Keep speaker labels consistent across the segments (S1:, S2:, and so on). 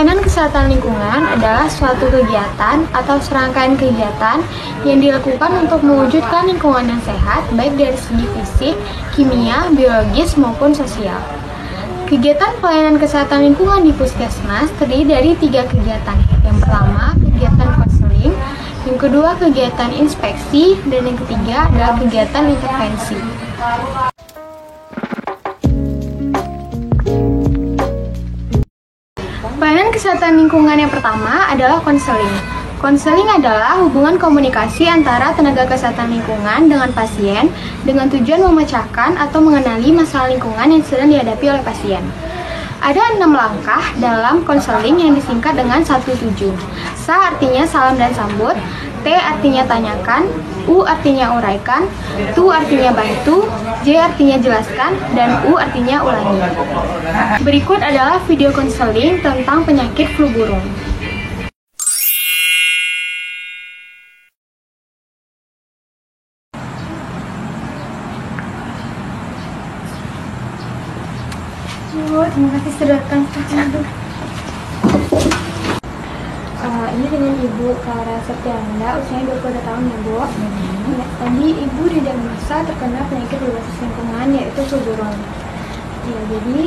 S1: Pelayanan kesehatan lingkungan adalah suatu kegiatan atau serangkaian kegiatan yang dilakukan untuk mewujudkan lingkungan yang sehat, baik dari segi fisik, kimia, biologis, maupun sosial. Kegiatan pelayanan kesehatan lingkungan di Puskesmas terdiri dari 3 kegiatan. Yang pertama, kegiatan konseling, yang kedua, kegiatan inspeksi, dan yang ketiga adalah kegiatan intervensi. Pelayanan kesehatan lingkungan yang pertama adalah konseling. Konseling adalah hubungan komunikasi antara tenaga kesehatan lingkungan dengan pasien dengan tujuan memecahkan atau mengenali masalah lingkungan yang sedang dihadapi oleh pasien. Ada 6 langkah dalam konseling yang disingkat dengan 17. Sa artinya salam dan sambut, T artinya tanyakan, U artinya uraikan, Tu artinya bantu, J artinya jelaskan, dan U artinya ulangi. Berikut adalah video konseling tentang penyakit flu burung. Terima kasih sudah datang. Ini dengan Ibu Clara Septianda, usianya 22 tahun ya Bu. Tadi Ibu didiagnosa terkena penyakit berbasis lingkungan yaitu flu burung. Ya, jadi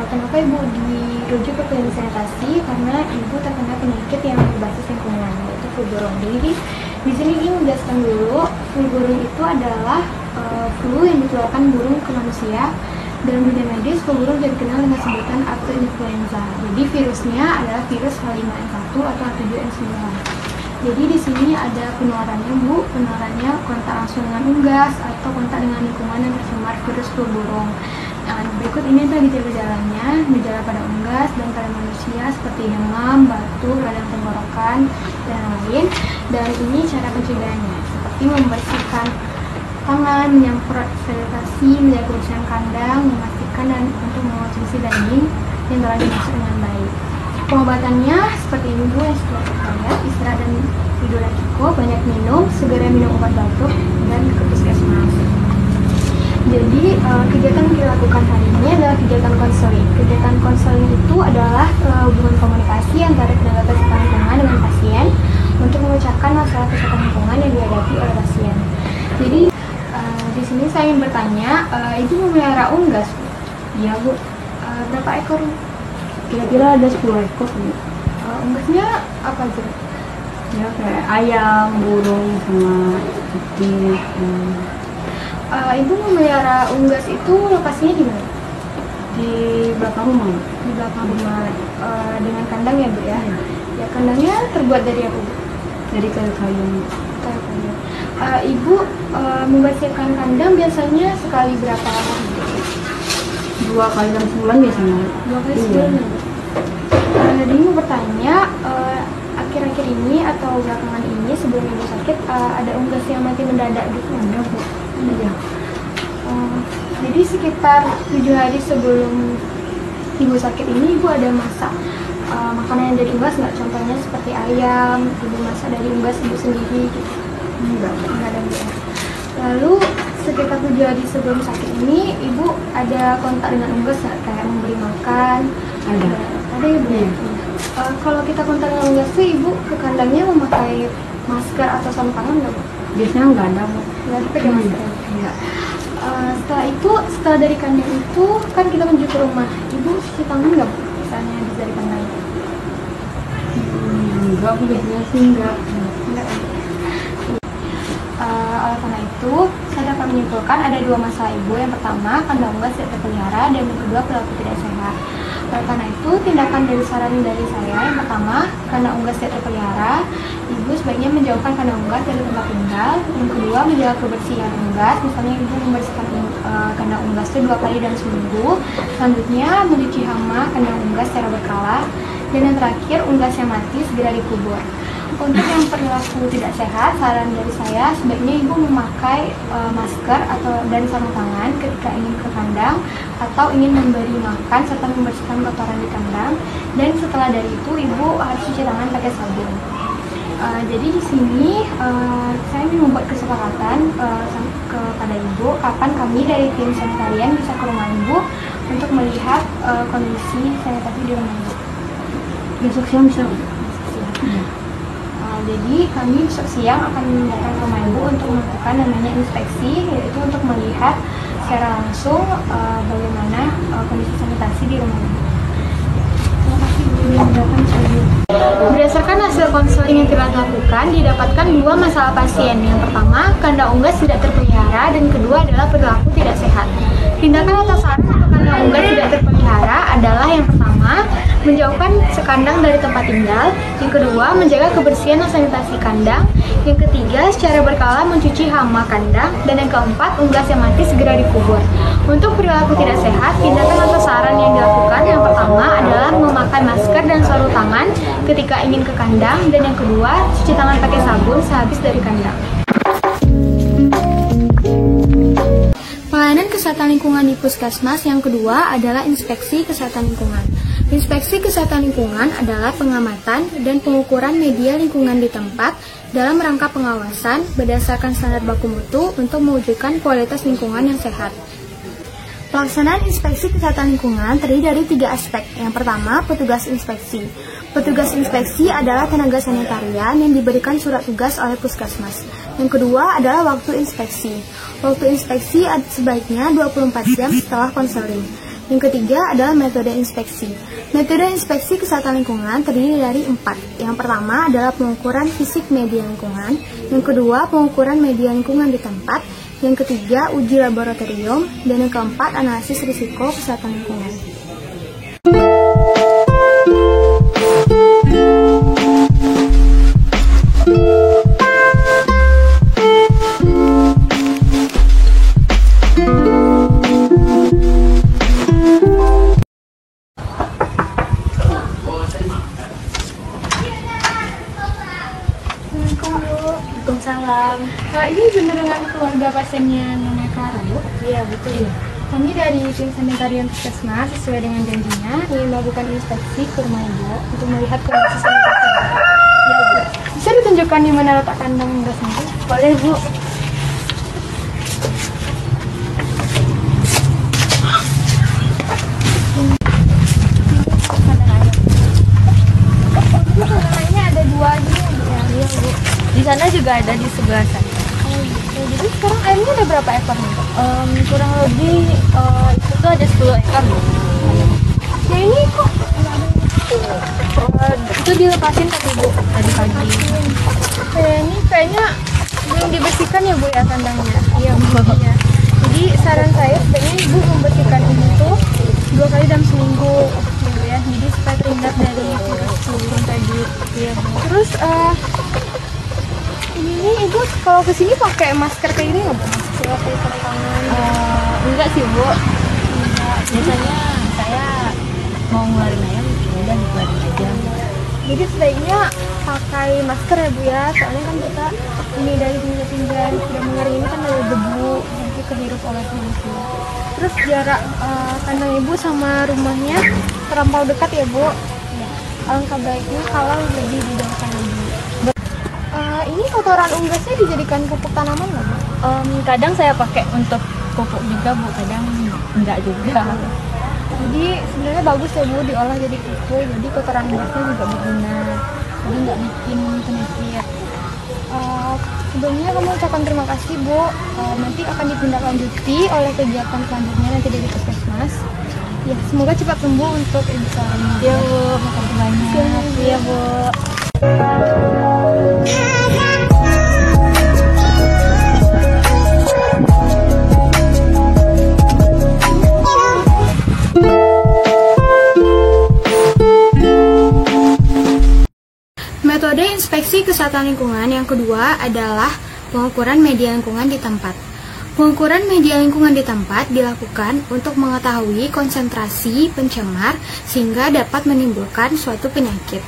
S1: kenapa Ibu dirujuk ke klinik sanitasi? Karena Ibu terkena penyakit yang berbasis lingkungan yaitu flu burung. Jadi di sini Ibu menjelaskan dulu, flu burung itu adalah flu yang ditularkan burung ke manusia. Dalam dunia medis, flu burung jadi dikenal dengan sebutan after influenza. Jadi virusnya adalah virus H5N1 atau H7N9. Jadi di sini ada penularannya Bu, penularannya kontak langsung dengan unggas atau kontak dengan lingkungan yang tercemar virus flu burung. Nah, berikut ini adalah gejala-gejalanya, gejala pada unggas dan pada manusia seperti demam, batuk, radang tenggorokan, dan lain. Dan ini cara pencegahannya, seperti membersihkan tangan, menyemprot sterilisasi, menjaga kebersihan kandang, memastikan dan untuk mengonsumsi daging yang telah dimasak dengan baik. Pengobatannya seperti ini Bu yang sudah kita lihat, istirahat dan tidur yang cukup, banyak minum, segera minum obat batuk, dan ke puskesmas. Jadi kegiatan yang kita lakukan hari ini adalah kegiatan konseling. Kegiatan konseling itu adalah hubungan komunikasi antara tenaga kesehatan lingkungan dengan pasien untuk memecahkan masalah kesehatan lingkungan yang dihadapi oleh pasien. Jadi di sini saya ingin bertanya, Ibu memelihara unggas? Iya Bu. Berapa ekor?
S2: Kira-kira ada 10 ekor Bu.
S1: Unggasnya apa aja?
S2: Ya kayak ayam, burung, sama kucing.
S1: Ibu memelihara unggas itu lokasinya di mana?
S2: Di belakang rumah.
S1: Di belakang rumah, dengan kandang ya Bu ya? Ya, kandangnya terbuat dari apa Bu?
S2: Dari kayu-kayu.
S1: Ibu membersihkan kandang biasanya sekali berapa lama?
S2: 2 kali dalam sebulan biasanya.
S1: 2 kali sebulan ya Bu? Jadi Ibu bertanya, akhir-akhir ini atau belakangan ini sebelum Ibu sakit ada unggas yang mati mendadak gitu?
S2: Ada Bu. Iya.
S1: Jadi sekitar 7 hari sebelum Ibu sakit ini Ibu ada masak makanan yang dari unggas nggak? Contohnya seperti ayam, Ibu masak dari unggas Ibu sendiri gitu? Enggak ada Bu. Lalu sekitar 7 hari sebelum sakit ini Ibu ada kontak dengan unggas nggak? Kayak memberi makan?
S2: Ada
S1: ya Bu?
S2: Iya.
S1: Kalau kita kontak dengan unggas tuh Ibu ke kandangnya memakai masker atau sarung tangan nggak Bu?
S2: Biasanya nggak ada Bu.
S1: Nggak pakai masker?
S2: Iya.
S1: Setelah dari kandang itu kan kita menuju ke rumah. Ibu cuci tangan nggak Bu? Misalnya habis dari kandang?
S2: Enggak Bu, biasanya sih enggak.
S1: Enggak. Oleh karena itu, saya dapat menyimpulkan ada 2 masalah Ibu. Yang pertama, kandang unggas tidak terpelihara, dan yang kedua, perilaku tidak sehat. Oleh karena itu, tindakan dari saran dari saya, yang pertama, karena unggas tidak terpelihara, Ibu sebaiknya menjauhkan kandang unggas dari tempat tinggal. Yang kedua, menjaga kebersihan unggas. Misalnya Ibu membersihkan kandang unggas itu 2 kali dalam seminggu. Selanjutnya, mencuci hama kandang unggas secara berkala. Dan yang terakhir, unggas yang mati segera dikubur. Untuk yang perilaku tidak sehat, saran dari saya sebaiknya Ibu memakai masker atau dan sarung tangan ketika ingin ke kandang atau ingin memberi makan serta membersihkan kotoran di kandang. Dan setelah dari itu Ibu harus cuci tangan pakai sabun. Jadi di sini saya ingin membuat kesepakatan kepada Ibu kapan kami dari tim sanitarian bisa ke rumah Ibu untuk melihat kondisi sanitasi di rumah Ibu.
S2: Besok siang bisa.
S1: Jadi kami besok siang akan datang ke rumah ibu untuk melakukan namanya inspeksi, yaitu untuk melihat secara langsung bagaimana kondisi sanitasi di rumah ibu. Terima kasih Bu yang datang ke ibu. Berdasarkan hasil konseling yang kita lakukan, didapatkan dua masalah pasien. Yang pertama, kandang unggas tidak terpelihara, dan kedua adalah perilaku tidak sehat. Tindakan atau saran untuk kandang unggas tidak terpelihara adalah yang pertama, menjauhkan sekandang dari tempat tinggal. Yang kedua, menjaga kebersihan dan sanitasi kandang. Yang ketiga, secara berkala mencuci hama kandang. Dan yang keempat, unggas yang mati segera dikubur. Untuk perilaku tidak sehat, tindakan atau saran yang dilakukan yang pertama adalah memakai masker dan sarung tangan ketika ingin ke kandang. Dan yang kedua, cuci tangan pakai sabun sehabis dari kandang. Pelayanan kesehatan lingkungan di Puskesmas yang kedua adalah inspeksi kesehatan lingkungan. Inspeksi kesehatan lingkungan adalah pengamatan dan pengukuran media lingkungan di tempat dalam rangka pengawasan berdasarkan standar baku mutu untuk mewujudkan kualitas lingkungan yang sehat. Pelaksanaan inspeksi kesehatan lingkungan terdiri dari 3 aspek. Yang pertama, petugas inspeksi. Petugas inspeksi adalah tenaga sanitarian yang diberikan surat tugas oleh Puskesmas. Yang kedua adalah waktu inspeksi. Waktu inspeksi sebaiknya 24 jam setelah konseling. Yang ketiga adalah metode inspeksi. Metode inspeksi kesehatan lingkungan terdiri dari 4. Yang pertama adalah pengukuran fisik media lingkungan. Yang kedua, pengukuran media lingkungan di tempat. Yang ketiga, uji laboratorium. Dan yang keempat, analisis risiko kesehatan lingkungan.
S2: Waalaikumsalam.
S1: Ini benar dengan keluarga pasiennya Nona Clara, Bu?
S2: Iya, betul.
S1: Kami dari tim sanitarian Puskesmas sesuai dengan janjinya ingin melakukan inspeksi ke rumah ibu untuk melihat kondisi sanitasi. Ya, Bu. Bisa ditunjukkan di mana letak kandang unggas nanti?
S2: Boleh, Bu.
S1: Kandang ada 2 gitu ya, Bu? Iya, Bu.
S2: Di sana juga ada di sebelah sana.
S1: Jadi sekarang ayamnya ada berapa ekor nih, Bu?
S2: Kurang lebih itu tuh ada 10 ekor.
S1: Ya ini kok
S2: Itu dilepasin tadi, Bu, tadi pagi.
S1: kayaknya belum dibersihkan ya, Bu, ya kandangnya.
S2: Iya, Bu.
S1: Iya. Jadi saran saya sebaiknya Ibu membersihkan ini tuh 2 kali dalam seminggu, Bu, ya. Jadi supaya terhindar dari virus flu tadi.
S2: Iya, Bu.
S1: Terus ini nih Ibu kalau kesini pakai masker kayak gini nggak, Bu? Masker pelitup tangan.
S2: Enggak sih, Bu. Biasanya saya mau ngeluarin ayam, udah dikeluarin aja.
S1: Jadi sebaiknya pakai masker ya, Bu, ya. Soalnya kan kita ini dari pinggir-pinggir sudah mengering ini kan ada debu nanti kehirup oleh manusia. Terus jarak kandang Ibu sama rumahnya terlampau dekat ya, Bu. Ya. Alangkah baiknya kalau lebih dijauhkan lagi. Ini kotoran unggasnya dijadikan pupuk tanaman nggak, Bu?
S2: Kadang saya pakai untuk pupuk juga, Bu, kadang enggak juga.
S1: Jadi sebenarnya bagus ya, Bu, diolah jadi pupuk. Jadi kotoran unggasnya juga berguna. Jadi nggak bikin penyakit. Sebelumnya kami ucapkan terima kasih, Bu. Nanti akan ditindaklanjuti oleh kegiatan selanjutnya nanti dari Puskesmas. Ya, semoga cepat sembuh untuk Ibu Sarani.
S2: Iya, Bu, makasih banyak. Iya, Bu.
S1: Metode inspeksi kesehatan lingkungan yang kedua adalah pengukuran media lingkungan di tempat. Pengukuran media lingkungan di tempat dilakukan untuk mengetahui konsentrasi pencemar sehingga dapat menimbulkan suatu penyakit.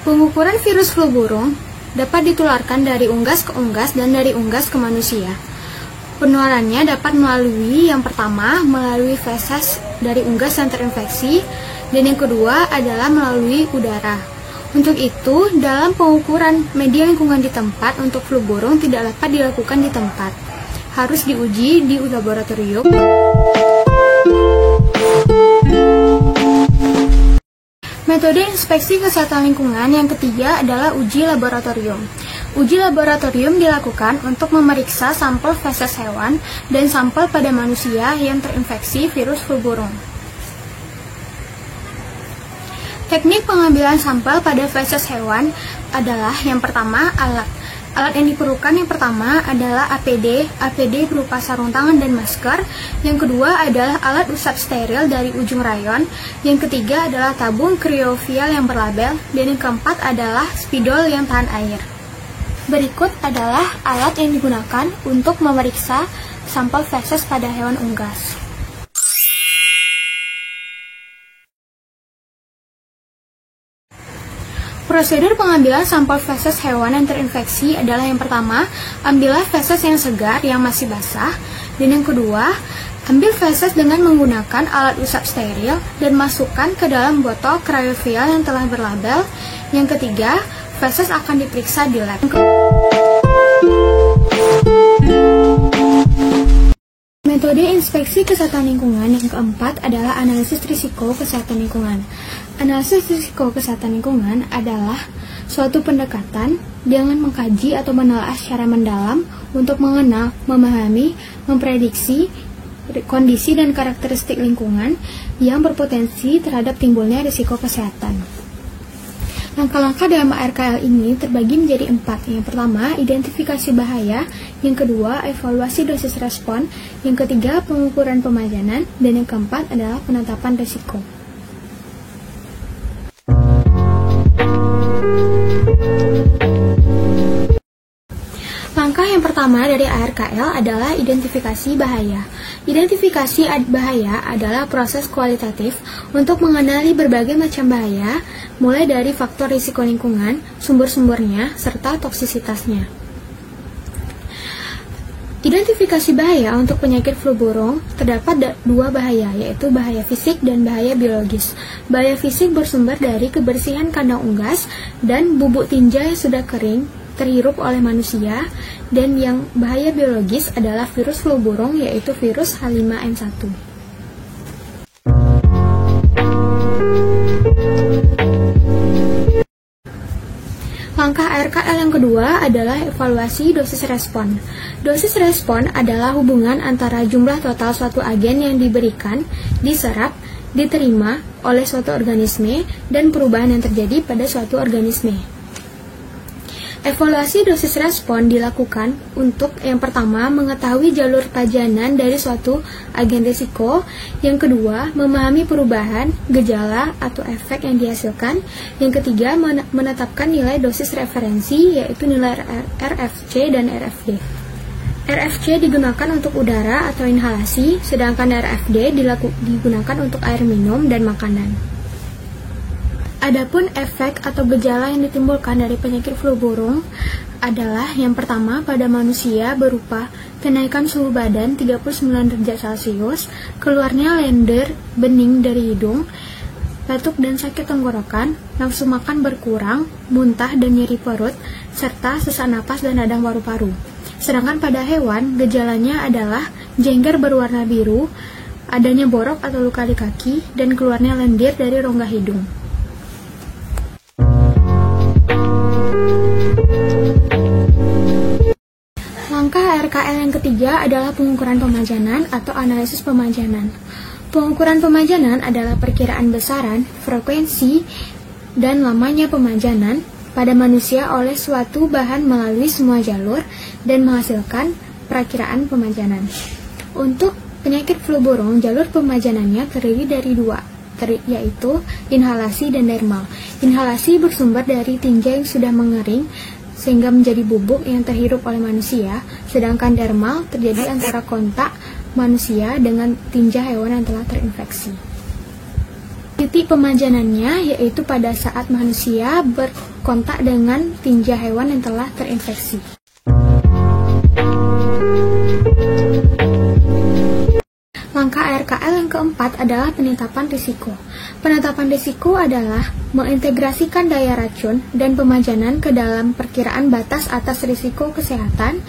S1: Pengukuran virus flu burung dapat ditularkan dari unggas ke unggas dan dari unggas ke manusia. Penularannya dapat melalui yang pertama melalui feses dari unggas yang terinfeksi dan yang kedua adalah melalui udara. Untuk itu, dalam pengukuran media lingkungan di tempat untuk flu burung tidak dapat dilakukan di tempat. Harus diuji di laboratorium. Metode inspeksi kesehatan lingkungan yang ketiga adalah uji laboratorium. Uji laboratorium dilakukan untuk memeriksa sampel feses hewan dan sampel pada manusia yang terinfeksi virus flu burung. Teknik pengambilan sampel pada feses hewan adalah yang pertama alat. Alat yang diperlukan yang pertama adalah APD berupa sarung tangan dan masker. Yang kedua adalah alat usap steril dari ujung rayon. Yang ketiga adalah tabung kriovial yang berlabel. Dan yang keempat adalah spidol yang tahan air. Berikut adalah alat yang digunakan untuk memeriksa sampel feses pada hewan unggas. Prosedur pengambilan sampel feses hewan yang terinfeksi adalah yang pertama, ambillah feses yang segar yang masih basah, dan yang kedua, ambil feses dengan menggunakan alat usap steril dan masukkan ke dalam botol kriovial yang telah berlabel. Yang ketiga, feses akan diperiksa di lab. Metode inspeksi kesehatan lingkungan yang keempat adalah analisis risiko kesehatan lingkungan. Analisis risiko kesehatan lingkungan adalah suatu pendekatan dengan mengkaji atau menelaah secara mendalam untuk mengenal, memahami, memprediksi kondisi dan karakteristik lingkungan yang berpotensi terhadap timbulnya risiko kesehatan. Langkah-langkah dalam ARKL ini terbagi menjadi 4. Yang pertama, identifikasi bahaya. Yang kedua, evaluasi dosis respon. Yang ketiga, pengukuran pemajanan. Dan yang keempat adalah penetapan risiko. Langkah yang pertama dari ARKL adalah identifikasi bahaya. Identifikasi bahaya adalah proses kualitatif untuk mengenali berbagai macam bahaya, mulai dari faktor risiko lingkungan, sumber-sumbernya, serta toksisitasnya. Identifikasi bahaya untuk penyakit flu burung terdapat 2 bahaya, yaitu bahaya fisik dan bahaya biologis. Bahaya fisik bersumber dari kebersihan kandang unggas dan bubuk tinja yang sudah kering terhirup oleh manusia, dan yang bahaya biologis adalah virus flu burung, yaitu virus H5N1. Langkah ARKL yang kedua adalah evaluasi dosis respon. Dosis respon adalah hubungan antara jumlah total suatu agen yang diberikan, diserap, diterima oleh suatu organisme, dan perubahan yang terjadi pada suatu organisme. Evaluasi dosis respon dilakukan untuk yang pertama mengetahui jalur pajanan dari suatu agen risiko, yang kedua memahami perubahan, gejala, atau efek yang dihasilkan, yang ketiga menetapkan nilai dosis referensi yaitu nilai RFC dan RFD. RFC digunakan untuk udara atau inhalasi, sedangkan RFD digunakan untuk air minum dan makanan. Adapun efek atau gejala yang ditimbulkan dari penyakit flu burung adalah yang pertama pada manusia berupa kenaikan suhu badan 39 derajat Celcius, keluarnya lendir bening dari hidung, batuk dan sakit tenggorokan, nafsu makan berkurang, muntah dan nyeri perut, serta sesak napas dan radang paru-paru. Sedangkan pada hewan, gejalanya adalah jengger berwarna biru, adanya borok atau luka di kaki, dan keluarnya lendir dari rongga hidung. Langkah RKL yang ketiga adalah pengukuran pemajanan atau analisis pemajanan. Pengukuran pemajanan adalah perkiraan besaran, frekuensi, dan lamanya pemajanan pada manusia oleh suatu bahan melalui semua jalur dan menghasilkan perakiraan pemajanan. Untuk penyakit flu burung, jalur pemajanannya terdiri dari 2, yaitu inhalasi dan dermal. Inhalasi bersumber dari tinja yang sudah mengering sehingga menjadi bubuk yang terhirup oleh manusia, sedangkan dermal terjadi antara kontak manusia dengan tinja hewan yang telah terinfeksi. Titik pemajanannya yaitu pada saat manusia berkontak dengan tinja hewan yang telah terinfeksi. Langkah RKL yang keempat adalah penetapan risiko. Penetapan risiko adalah mengintegrasikan daya racun dan pemajanan ke dalam perkiraan batas atas risiko kesehatan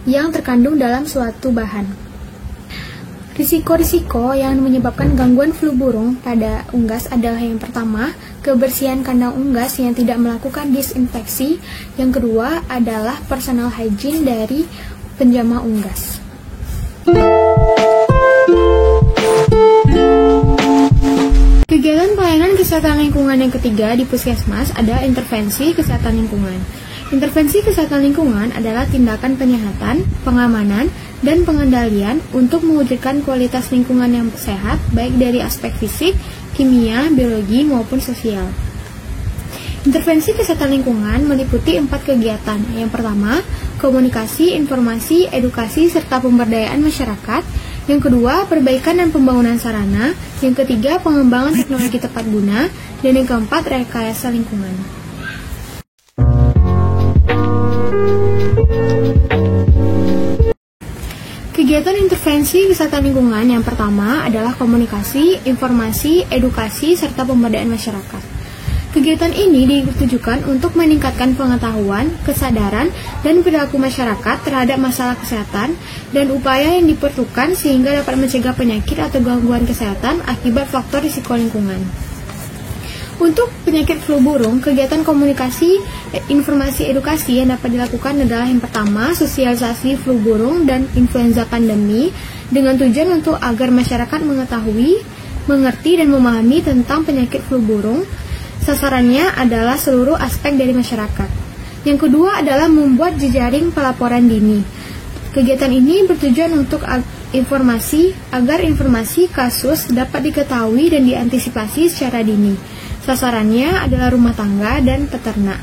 S1: yang terkandung dalam suatu bahan. Risiko-risiko yang menyebabkan gangguan flu burung pada unggas adalah yang pertama, kebersihan kandang unggas yang tidak melakukan disinfeksi. Yang kedua adalah personal hygiene dari penjamah unggas. Kegiatan pelayanan kesehatan lingkungan yang ketiga di Puskesmas adalah intervensi kesehatan lingkungan. Intervensi kesehatan lingkungan adalah tindakan penyehatan, pengamanan, dan pengendalian untuk mewujudkan kualitas lingkungan yang sehat, baik dari aspek fisik, kimia, biologi, maupun sosial. Intervensi kesehatan lingkungan meliputi 4 kegiatan. Yang pertama, komunikasi, informasi, edukasi, serta pemberdayaan masyarakat. Yang kedua, perbaikan dan pembangunan sarana. Yang ketiga, pengembangan teknologi tepat guna. Dan yang keempat, rekayasa lingkungan. Kegiatan intervensi kesehatan lingkungan yang pertama adalah komunikasi, informasi, edukasi, serta pemberdayaan masyarakat. Kegiatan ini ditujukan untuk meningkatkan pengetahuan, kesadaran, dan perilaku masyarakat terhadap masalah kesehatan dan upaya yang diperlukan sehingga dapat mencegah penyakit atau gangguan kesehatan akibat faktor risiko lingkungan. Untuk penyakit flu burung, kegiatan komunikasi, informasi, edukasi yang dapat dilakukan adalah yang pertama, sosialisasi flu burung dan influenza pandemi dengan tujuan untuk agar masyarakat mengetahui, mengerti, dan memahami tentang penyakit flu burung. Sasarannya adalah seluruh aspek dari masyarakat. Yang kedua adalah membuat jejaring pelaporan dini. Kegiatan ini bertujuan untuk agar informasi kasus dapat diketahui dan diantisipasi secara dini. Sasarannya adalah rumah tangga dan peternak.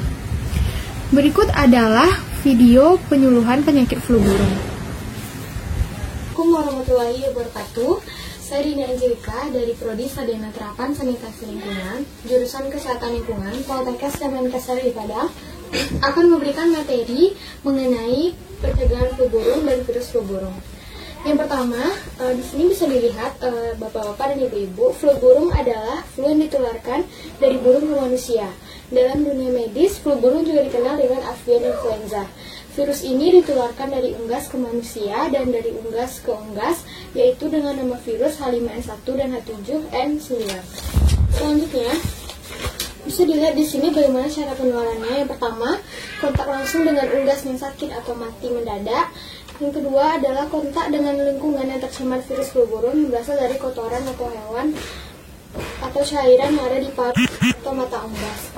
S1: Berikut adalah video penyuluhan penyakit flu burung. Assalamualaikum warahmatullahi wabarakatuh. Saya Dina Angelika dari Prodi Sarjana Terapan Sanitasi Lingkungan, jurusan Kesehatan Lingkungan, Poltekkes Kemenkes RI Padang, akan memberikan materi mengenai pencegahan flu burung dan virus flu burung. Yang pertama, di sini bisa dilihat bapak-bapak dan ibu-ibu, flu burung adalah flu yang ditularkan dari burung ke manusia. Dalam dunia medis, flu burung juga dikenal dengan avian influenza. Virus ini ditularkan dari unggas ke manusia dan dari unggas ke unggas, yaitu dengan nama virus H5N1 dan H7N9. Selanjutnya, bisa dilihat di sini bagaimana cara penularannya. Yang pertama, kontak langsung dengan unggas yang sakit atau mati mendadak. Yang kedua adalah kontak dengan lingkungan yang tercemar virus flu burung yang berasal dari kotoran atau hewan atau cairan yang ada di paru atau mata unggas.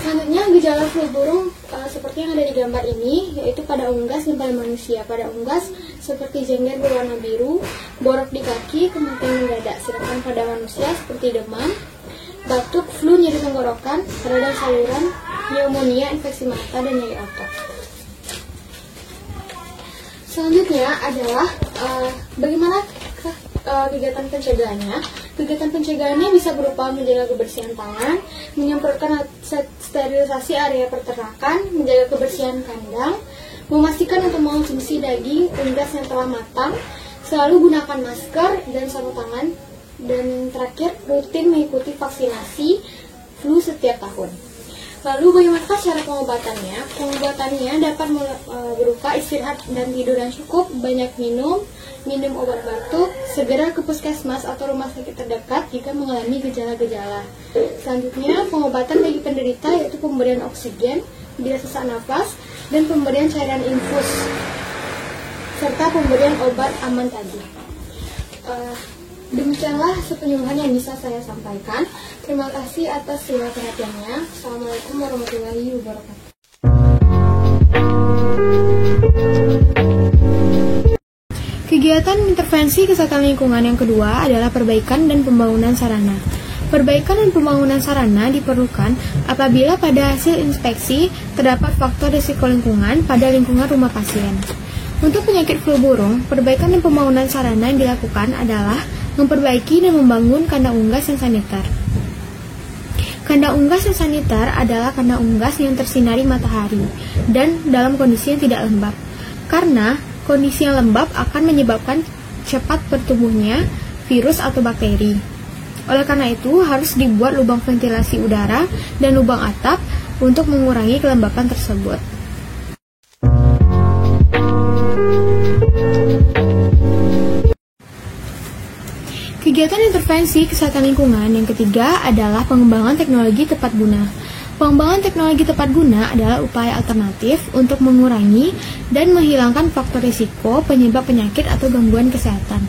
S1: Selanjutnya, gejala flu burung seperti yang ada di gambar ini, yaitu pada unggas dan pada manusia. Pada unggas seperti jengger berwarna biru, borok di kaki, kematian mendadak. Sedangkan pada manusia seperti demam, batuk, flu, nyeri tenggorokan, radang saluran, pneumonia, infeksi mata, dan nyeri otot. Selanjutnya adalah bagaimana kegiatan pencegahannya. Kegiatan pencegahannya bisa berupa menjaga kebersihan tangan, menyemprotkan sterilisasi area peternakan, menjaga kebersihan kandang, memastikan untuk mengonsumsi daging unggas yang telah matang, selalu gunakan masker dan sarung tangan, dan terakhir rutin mengikuti vaksinasi flu setiap tahun. Lalu bagaimana cara pengobatannya? Pengobatannya dapat berupa istirahat dan tidur yang cukup, banyak minum obat batuk, segera ke puskesmas atau rumah sakit terdekat jika mengalami gejala-gejala. Selanjutnya, pengobatan bagi penderita yaitu pemberian oksigen bila sesak nafas dan pemberian cairan infus serta pemberian obat aman tadi. Demikianlah penyuluhan yang bisa saya sampaikan. Terima kasih atas segala perhatiannya. Assalamualaikum warahmatullahi wabarakatuh. Kegiatan intervensi kesehatan lingkungan yang kedua adalah perbaikan dan pembangunan sarana. Perbaikan dan pembangunan sarana diperlukan apabila pada hasil inspeksi terdapat faktor risiko lingkungan pada lingkungan rumah pasien. Untuk penyakit flu burung, perbaikan dan pembangunan sarana yang dilakukan adalah memperbaiki dan membangun kandang unggas yang saniter. Kandang unggas yang saniter adalah kandang unggas yang tersinari matahari dan dalam kondisi yang tidak lembab. Karena kondisi yang lembab akan menyebabkan cepat bertumbuhnya virus atau bakteri. Oleh karena itu, harus dibuat lubang ventilasi udara dan lubang atap untuk mengurangi kelembapan tersebut. Kegiatan intervensi kesehatan lingkungan yang ketiga adalah pengembangan teknologi tepat guna. Pengembangan teknologi tepat guna adalah upaya alternatif untuk mengurangi dan menghilangkan faktor risiko penyebab penyakit atau gangguan kesehatan.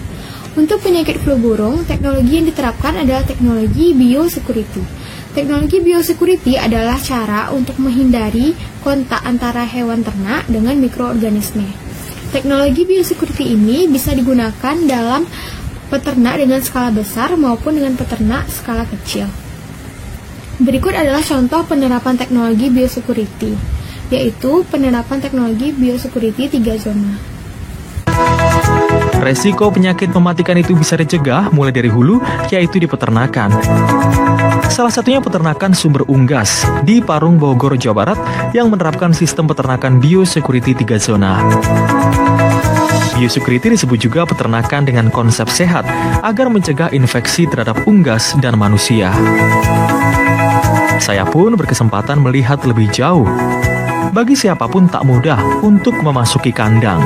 S1: Untuk penyakit flu burung, teknologi yang diterapkan adalah teknologi biosecurity. Teknologi biosecurity adalah cara untuk menghindari kontak antara hewan ternak dengan mikroorganisme. Teknologi biosecurity ini bisa digunakan dalam peternak dengan skala besar maupun dengan peternak skala kecil. Berikut adalah contoh penerapan teknologi biosecurity, yaitu penerapan teknologi biosecurity 3 zona.
S3: Resiko penyakit mematikan itu bisa dicegah mulai dari hulu, yaitu di peternakan. Salah satunya peternakan sumber unggas di Parung, Bogor, Jawa Barat yang menerapkan sistem peternakan biosecurity 3 zona. Biosecurity disebut juga peternakan dengan konsep sehat agar mencegah infeksi terhadap unggas dan manusia. Saya pun berkesempatan melihat lebih jauh. Bagi siapapun tak mudah untuk memasuki kandang.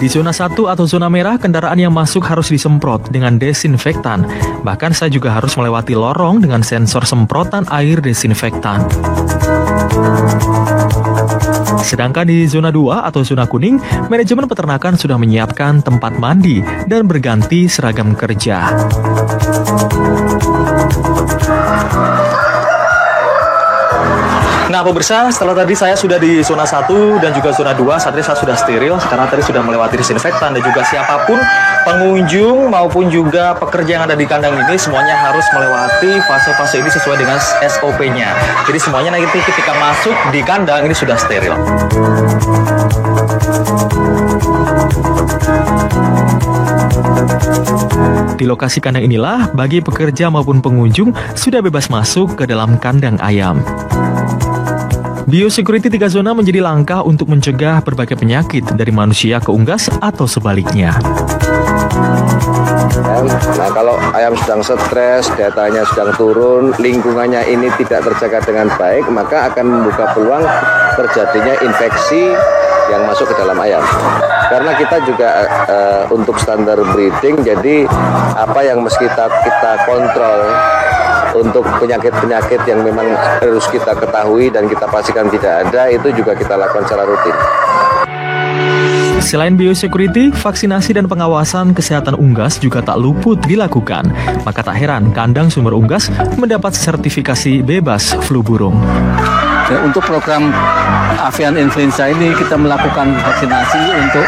S3: Di zona 1 atau zona merah, kendaraan yang masuk harus disemprot dengan desinfektan. Bahkan saya juga harus melewati lorong dengan sensor semprotan air desinfektan. Sedangkan di zona 2 atau zona kuning, manajemen peternakan sudah menyiapkan tempat mandi dan berganti seragam kerja. Nah pemirsa, setelah tadi saya sudah di zona 1 dan juga zona 2, saat ini saya sudah steril karena tadi sudah melewati disinfektan, dan juga siapapun pengunjung maupun juga pekerja yang ada di kandang ini semuanya harus melewati fase-fase ini sesuai dengan SOP-nya. Jadi semuanya nanti ketika masuk di kandang ini sudah steril. Di lokasi kandang inilah bagi pekerja maupun pengunjung sudah bebas masuk ke dalam kandang ayam. Biosecurity 3 zona menjadi langkah untuk mencegah berbagai penyakit dari manusia ke unggas atau sebaliknya.
S4: Nah, kalau ayam sedang stres, datanya sedang turun, lingkungannya ini tidak terjaga dengan baik, maka akan membuka peluang terjadinya infeksi yang masuk ke dalam ayam. Karena kita juga untuk standar breeding, jadi apa yang mesti kita kontrol untuk penyakit-penyakit yang memang harus kita ketahui dan kita pastikan tidak ada, itu juga kita lakukan secara rutin.
S3: Selain biosecurity, vaksinasi dan pengawasan kesehatan unggas juga tak luput dilakukan. Maka tak heran kandang sumber unggas mendapat sertifikasi bebas flu burung.
S5: Untuk program avian influenza ini kita melakukan vaksinasi untuk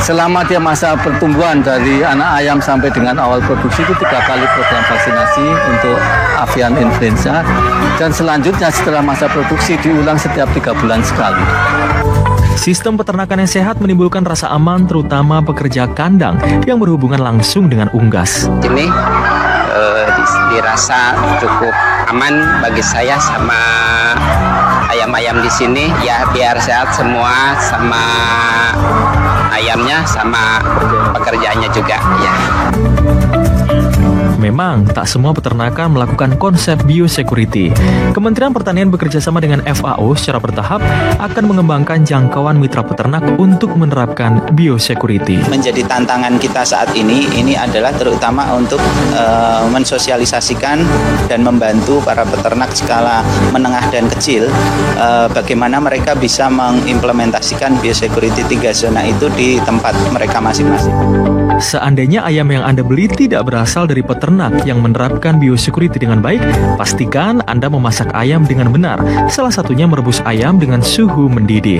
S5: selama dia masa pertumbuhan dari anak ayam sampai dengan awal produksi itu 3 kali program vaksinasi untuk avian influenza, dan selanjutnya setelah masa produksi diulang setiap 3 bulan sekali.
S3: Sistem peternakan yang sehat menimbulkan rasa aman terutama pekerja kandang yang berhubungan langsung dengan unggas.
S6: Ini dirasa cukup aman bagi saya sama ayam-ayam di sini, ya biar sehat semua, sama ayamnya sama pekerjaannya juga ya.
S3: Memang tak semua peternakan melakukan konsep biosecurity. Kementerian Pertanian bekerjasama dengan FAO secara bertahap akan mengembangkan jangkauan mitra peternak untuk menerapkan biosecurity.
S7: Menjadi tantangan kita saat ini adalah terutama untuk mensosialisasikan dan membantu para peternak skala menengah dan kecil, bagaimana mereka bisa mengimplementasikan biosecurity 3 zona itu di tempat mereka masing-masing.
S3: Seandainya ayam yang Anda beli tidak berasal dari peternak yang menerapkan biosecurity dengan baik, pastikan Anda memasak ayam dengan benar, salah satunya merebus ayam dengan suhu mendidih.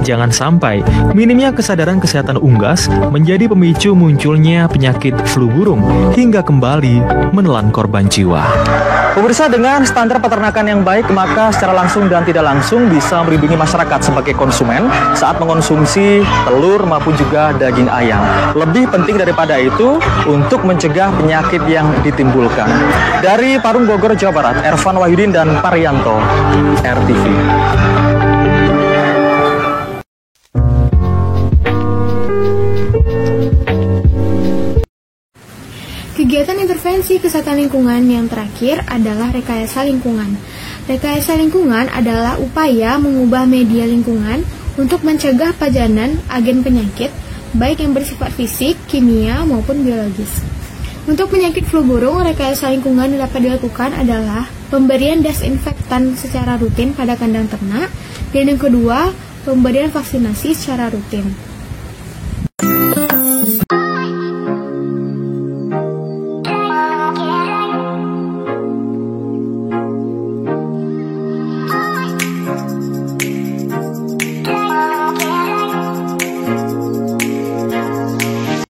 S3: Jangan sampai minimnya kesadaran kesehatan unggas menjadi pemicu munculnya penyakit flu burung hingga kembali menelan korban jiwa. Pemirsa, dengan standar peternakan yang baik, maka secara langsung dan tidak langsung bisa melindungi masyarakat sebagai konsumen saat mengonsumsi telur maupun juga daging ayam. Lebih penting daripada itu, untuk mencegah penyakit yang ditimbulkan. Dari Parung, Bogor, Jawa Barat, Ervan Wahyudin dan Parianto, RTV.
S1: Kegiatan intervensi kesehatan lingkungan yang terakhir adalah rekayasa lingkungan. Rekayasa lingkungan adalah upaya mengubah media lingkungan untuk mencegah pajanan agen penyakit, baik yang bersifat fisik, kimia, maupun biologis. Untuk penyakit flu burung, rekayasa lingkungan yang dapat dilakukan adalah pemberian desinfektan secara rutin pada kandang ternak, dan yang kedua, pemberian vaksinasi secara rutin.